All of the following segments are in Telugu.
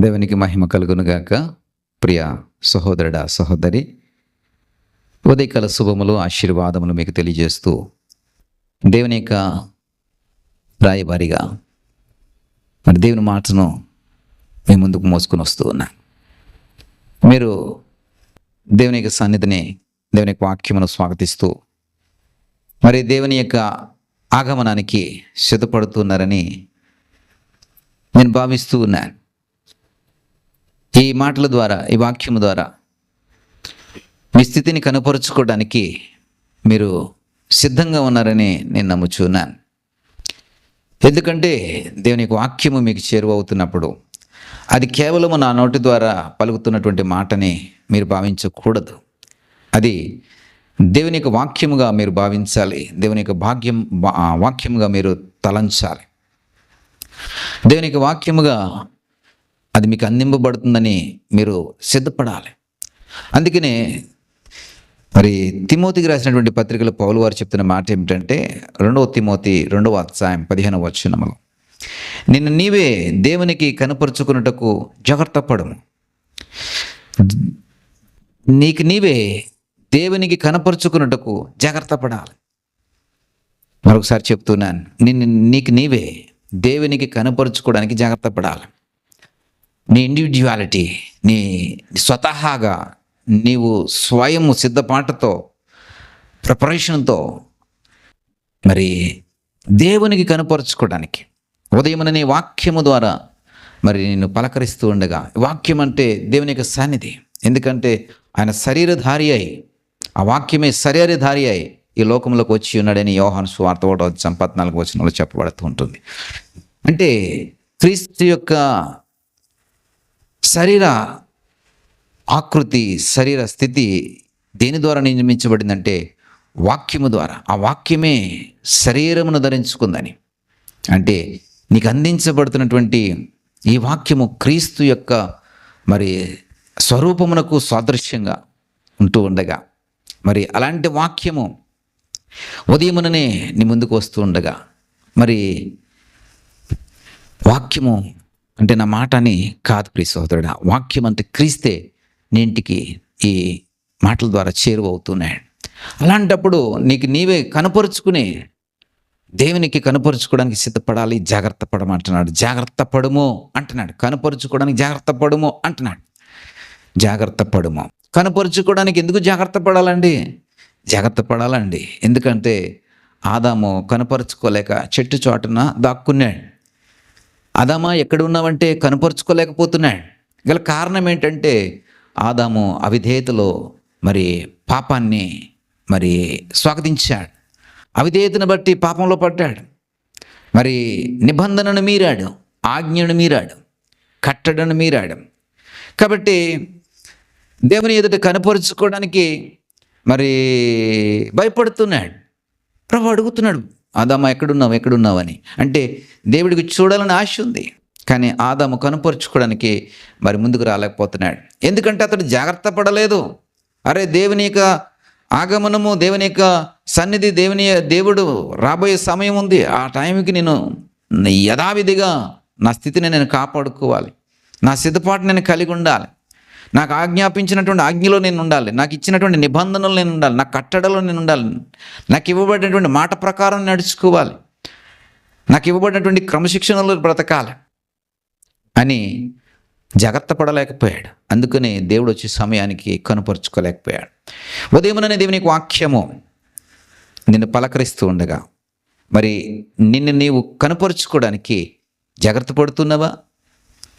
దేవునికి మహిమ కలుగునుగాక. ప్రియ సహోదరుడా, సహోదరి, ఉదయకాల శుభములు, ఆశీర్వాదములు మీకు తెలియజేస్తూ దేవుని యొక్క రాయబారిగా మరి దేవుని మాటను మీ ముందుకు మోసుకొని వస్తూ ఉన్నా. మీరు దేవుని యొక్క సన్నిధిని, దేవుని యొక్క వాక్యమును స్వాగతిస్తూ మరి దేవుని యొక్క ఆగమనానికి సిద్ధపడుతున్నారని నేను భావిస్తూ ఉన్నాను. ఈ మాటల ద్వారా, ఈ వాక్యము ద్వారా మీ స్థితిని కనపరుచుకోవడానికి మీరు సిద్ధంగా ఉన్నారని నేను నమ్ముచున్నాను. ఎందుకంటే దేవుని యొక్క వాక్యము మీకు చేరువవుతున్నప్పుడు అది కేవలము నా నోటి ద్వారా పలుకుతున్నటువంటి మాటని మీరు భావించకూడదు. అది దేవుని యొక్క వాక్యముగా మీరు భావించాలి. దేవుని యొక్క వాక్యముగా మీరు తలంచాలి. దేవుని యొక్క వాక్యముగా అది మీకు అందింపబడుతుందని మీరు సిద్ధపడాలి. అందుకనే మరి తిమోతికి రాసినటువంటి పత్రికలో పౌలు వారు చెప్తున్న మాట ఏమిటంటే, 2 తిమోతి 2వ అధ్యాయం 15వ వచనములో, నిన్ను నీవే దేవునికి కనపరుచుకున్నటకు జాగ్రత్త పడము. నీకు నీవే దేవునికి కనపరుచుకున్నటకు జాగ్రత్త పడాలి. మరొకసారి చెప్తున్నాను, నీకు నీవే దేవునికి కనపరుచుకోవడానికి జాగ్రత్త పడాలి. నీ ఇండివిడ్యువాలిటీ, నీ స్వతహాగా నీవు స్వయం సిద్ధపాటుతో, ప్రిపరేషన్తో మరి దేవునికి కనపరుచుకోవడానికి ఉదయమున నీ వాక్యము ద్వారా మరి నిన్ను పలకరిస్తూ ఉండగా, వాక్యం అంటే దేవుని యొక్క సన్నిధి. ఎందుకంటే ఆయన శరీరధారి అయి, ఆ వాక్యమే శరీరధారి అయి ఈ లోకంలోకి వచ్చి ఉన్నాడని యోహాను సువార్త 1:14 వచనంలో చెప్పబడుతూ ఉంటుంది. అంటే క్రీస్తు యొక్క శరీర ఆకృతి, శరీర స్థితి దేని ద్వారా నిర్మించబడిందంటే వాక్యము ద్వారా. ఆ వాక్యమే శరీరమును ధరించుకుందని. అంటే నీకు అందించబడుతున్నటువంటి ఈ వాక్యము క్రీస్తు యొక్క మరి స్వరూపమునకు సాదృశ్యంగా ఉంటూ ఉండగా, మరి అలాంటి వాక్యము ఉదయముననే నీ ముందుకు వస్తూ ఉండగా, మరి వాక్యము అంటే నా మాట అని కాదు ప్రియ సహోదరుడా, వాక్యం అంటే క్రీస్తే నీ ఇంటికి ఈ మాటల ద్వారా చేరువవుతున్నాడు. అలాంటప్పుడు నీకు నీవే కనపరుచుకుని దేవునికి కనపరుచుకోవడానికి సిద్ధపడాలి. జాగ్రత్త పడమంటున్నాడు. జాగ్రత్త పడుము అంటున్నాడు. కనపరుచుకోవడానికి జాగ్రత్త పడుము అంటున్నాడు. జాగ్రత్త పడుము. కనపరుచుకోవడానికి ఎందుకు జాగ్రత్త పడాలండి? జాగ్రత్త పడాలండి ఎందుకంటే ఆదాము కనపరుచుకోలేక చెట్టు చాటున దాక్కున్నాడు. ఆదామా ఎక్కడ ఉన్నావంటే కనపరుచుకోలేకపోతున్నాడు. గల కారణం ఏంటంటే ఆదాము అవిధేయతలో మరి పాపాన్ని మరి స్వాగతించాడు. అవిధేయతను బట్టి పాపంలో పడ్డాడు. మరి నిబంధనను మీరాడు, ఆజ్ఞను మీరాడు, కట్టడను మీరాడు. కాబట్టి దేవుని ఎదుట కనపరుచుకోవడానికి మరి భయపడుతున్నాడు. ప్రభు అడుగుతున్నాడు, ఆదాము ఎక్కడున్నావు అని. అంటే దేవుడికి చూడాలని ఆశ ఉంది, కానీ ఆదాము కనుపరుచుకోవడానికి మరి ముందుకు రాలేకపోతున్నాడు. ఎందుకంటే అతడు జాగ్రత్త పడలేదు. అరే, దేవుని యొక్క ఆగమనము, దేవుని యొక్క సన్నిధి, దేవుడు రాబోయే సమయం ఉంది. ఆ టైంకి నేను యథావిధిగా నా స్థితిని నేను కాపాడుకోవాలి. నా సిద్ధపాటు నేను కలిగి ఉండాలి. నాకు ఆజ్ఞాపించినటువంటి ఆజ్ఞలో నేను ఉండాలి. నాకు ఇచ్చినటువంటి నిబంధనలు నేను ఉండాలి. నా కట్టడలో నేను ఉండాలి. నాకు ఇవ్వబడినటువంటి మాట ప్రకారం నడుచుకోవాలి. నాకు ఇవ్వబడినటువంటి క్రమశిక్షణలో బ్రతకాలి అని జాగ్రత్త పడలేకపోయాడు. అందుకని దేవుడు వచ్చే సమయానికి కనుపరుచుకోలేకపోయాడు. ఉదయముననే దేవునికి వాక్యము నిన్ను పలకరిస్తూ ఉండగా మరి నిన్ను నీవు కనుపరుచుకోవడానికి జాగ్రత్త పడుతున్నావా?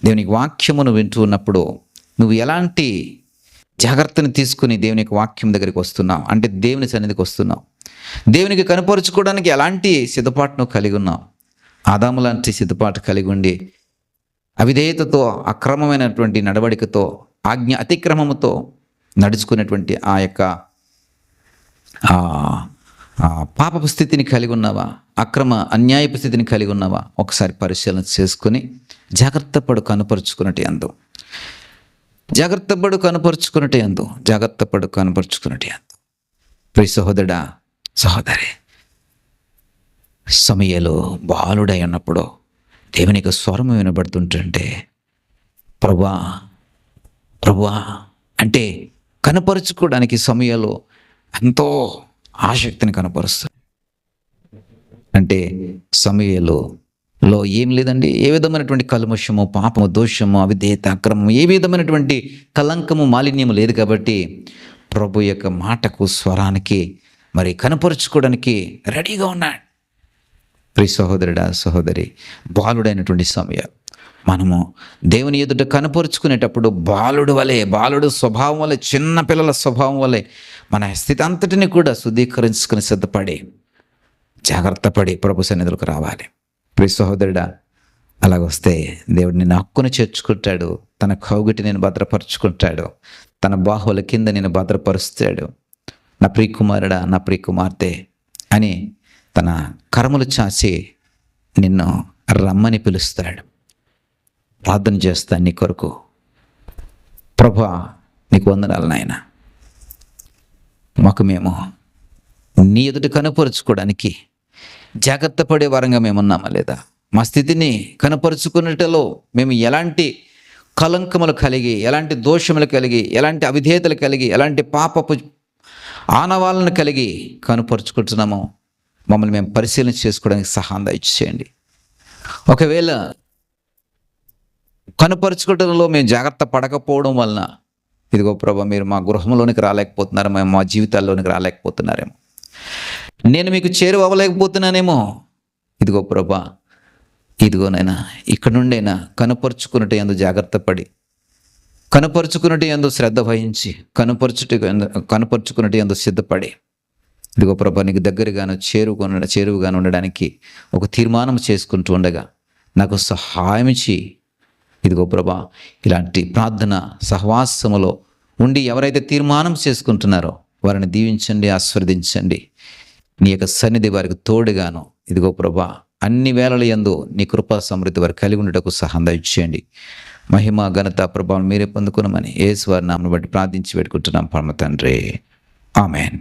దేవునికి వాక్యమును వింటూ ఉన్నప్పుడు నువ్వు ఎలాంటి జాగ్రత్తను తీసుకుని దేవుని యొక్క వాక్యం దగ్గరికి వస్తున్నావు అంటే దేవుని సన్నిధికి వస్తున్నావు. దేవునికి కనపరుచుకోవడానికి ఎలాంటి సిద్ధపాటును కలిగి ఉన్నావు? ఆదాము లాంటి సిద్ధపాటు కలిగి ఉండి అవిధేయతతో, అక్రమమైనటువంటి నడవడికతో, ఆజ్ఞ అతిక్రమముతో నడుచుకునేటువంటి ఆ యొక్క పాపపు స్థితిని కలిగి ఉన్నావా? అన్యాయపు స్థితిని కలిగి ఉన్నావా? ఒకసారి పరిశీలన చేసుకుని జాగ్రత్త పడు కనపరుచుకున్నట్టు అందు. జాగ్రత్త పడు కనపరుచుకున్నట్టు ప్రియ సహోదరుడా, సహోదరి, సమూయేలు బాలుడై ఉన్నప్పుడు దేవుని యొక్క స్వరం వినబడుతుంటే ప్రభువా ప్రభువా అంటే కనపరుచుకోవడానికి సమయంలో ఎంతో ఆసక్తిని కనపరుస్తుంది. అంటే సమయంలో ఏం లేదండి, ఏ విధమైనటువంటి కల్మషము, పాపము, దోషము, అవిధేయత, అక్రమము, ఏ విధమైనటువంటి కలంకము, మాలిన్యము లేదు కాబట్టి ప్రభు యొక్క మాటకు, స్వరానికి మరి కనపరుచుకోవడానికి రెడీగా ఉన్నాడు. ప్రియ సహోదరుడా, సహోదరి, బాలుడైనటువంటి సమయం మనము దేవుని ఎదుట కనపరుచుకునేటప్పుడు బాలుడు స్వభావం వలె, చిన్న పిల్లల స్వభావం వలె మన స్థితి అంతటిని కూడా శుద్ధీకరించుకుని సిద్ధపడి జాగ్రత్త పడి ప్రభు సన్నిధులకు రావాలి. ప్రియ సహోదరుడా, అలాగొస్తే దేవుడు నిన్ను హక్కును చేర్చుకుంటాడు, తన కౌగిటి నేను భద్రపరుచుకుంటాడు, తన బాహువుల కింద నేను భద్రపరుస్తాడు. నా ప్రియ కుమారుడా, నా ప్రియ కుమార్తె అని తన కరములు చాచి నిన్ను రమ్మని పిలుస్తాడు. ప్రార్థన చేస్తాను నీ కొరకు. ప్రభువా, నీకు వందనాలు నాయన. మాకు మేము నీ ఎదుట కనపరుచుకోవడానికి జాగ్రత్త పడే వారంగా మేమున్నామా లేదా? మా స్థితిని కనపరుచుకున్నట్లో మేము ఎలాంటి కలంకములు కలిగి, ఎలాంటి దోషములు కలిగి, ఎలాంటి అవిధేయతలు కలిగి, ఎలాంటి పాపపు ఆనవాళ్ళను కలిగి కనపరుచుకుంటున్నామో మమ్మల్ని మేము పరిశీలన చేసుకోవడానికి సహాయం దయచేయండి. ఒకవేళ కనపరుచుకోవడంలో మేము జాగ్రత్త పడకపోవడం వలన ఇదిగో ప్రభా, మీరు మా గృహంలోనికి రాలేకపోతున్నారు, మేము మా జీవితాల్లోనికి రాలేకపోతున్నారేమో, నేను మీకు చేరువవ్వలేకపోతున్నానేమో. ఇదిగో ప్రభా, ఇదిగోనైనా ఇక్కడ నుండైనా కనపరుచుకున్నట్టు ఎందు జాగ్రత్త పడి, కనపరుచుకున్నట్టు ఎందు శ్రద్ధ వహించి, కనపరుచుకున్నట్టు ఎందు సిద్ధపడి, ఇదిగో ప్రభా, నీకు దగ్గరగాను చేరువుగా ఉండడానికి ఒక తీర్మానం చేసుకుంటూ ఉండగా నాకు సహాయం చేయి. ఇదిగో ప్రభా, ఇలాంటి ప్రార్థన సహవాసములో ఉండి ఎవరైతే తీర్మానం చేసుకుంటున్నారో వారిని దీవించండి, ఆశీర్వదించండి. నీ యొక్క సన్నిధి వారికి తోడుగాను ఇదిగో ప్రభా అన్ని వేళల యందు నీ కృపా సమృద్ధి వారికి కలిగి ఉండటకు సహాయం దయచేయండి. మహిమ, ఘనత, ప్రభావం మీరే పొందుకున్నామని యేసు వారి నామమును బట్టి ప్రార్థించి పెట్టుకుంటున్నాం పరమ తండ్రి. ఆమెన్.